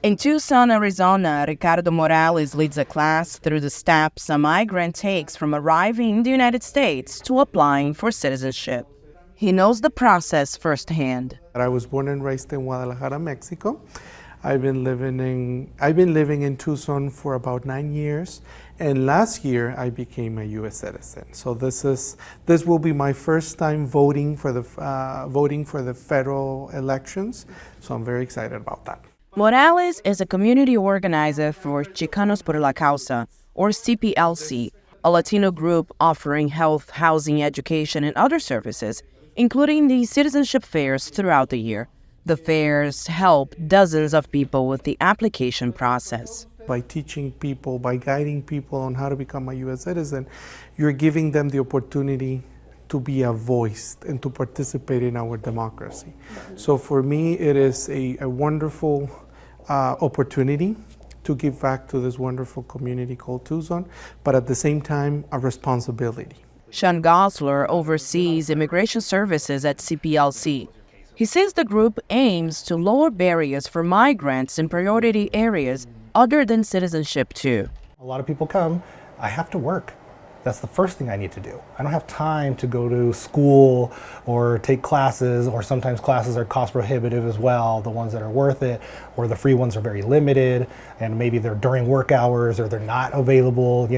In Tucson, Arizona, Ricardo Morales leads a class through the steps a migrant takes from arriving in the United States to applying for citizenship. He knows the process firsthand. I was born and raised in Guadalajara, Mexico. I've been living in Tucson for about 9 years, and last year I became a U.S. citizen. So this will be my first time voting for the federal elections. So I'm very excited about that. Morales is a community organizer for Chicanos por la Causa, or CPLC, a Latino group offering health, housing, education, and other services, including the citizenship fairs throughout the year. The fairs help dozens of people with the application process. By teaching people, by guiding people on how to become a U.S. citizen, you're giving them the opportunity to be a voice and to participate in our democracy. So for me, it is a wonderful opportunity to give back to this wonderful community called Tucson, but at the same time, a responsibility. Sean Gosler oversees immigration services at CPLC. He says the group aims to lower barriers for migrants in priority areas other than citizenship too. A lot of people come, I have to work. That's the first thing I need to do. I don't have time to go to school or take classes, or sometimes classes are cost prohibitive as well, the ones that are worth it, or the free ones are very limited, and maybe they're during work hours, or they're not available,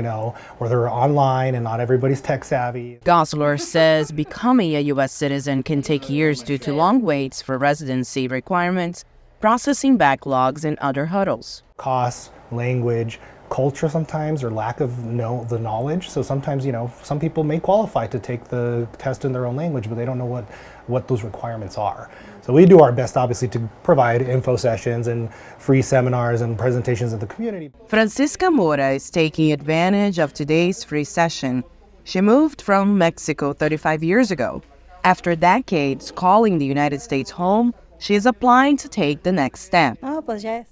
or they're online and not everybody's tech savvy. Gosler says becoming a U.S. citizen can take years due to long waits for residency requirements, processing backlogs, and other hurdles. Costs, language, culture sometimes, or lack of the knowledge. So sometimes, some people may qualify to take the test in their own language, but they don't know what those requirements are. So we do our best, obviously, to provide info sessions and free seminars and presentations in the community. Francisca Mora is taking advantage of today's free session. She moved from Mexico 35 years ago. After decades calling the United States home, she is applying to take the next step.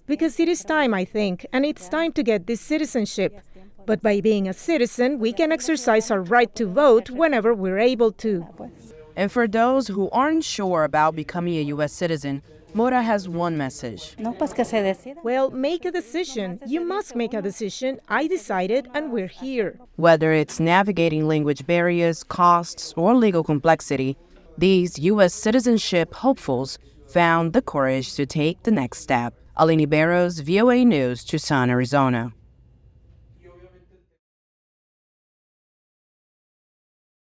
Because it is time, I think, and it's time to get this citizenship. But by being a citizen, we can exercise our right to vote whenever we're able to. And for those who aren't sure about becoming a U.S. citizen, Mora has one message. Well, make a decision. You must make a decision. I decided, and we're here. Whether it's navigating language barriers, costs, or legal complexity, these U.S. citizenship hopefuls found the courage to take the next step. Aline Barros, VOA News, Tucson, Arizona.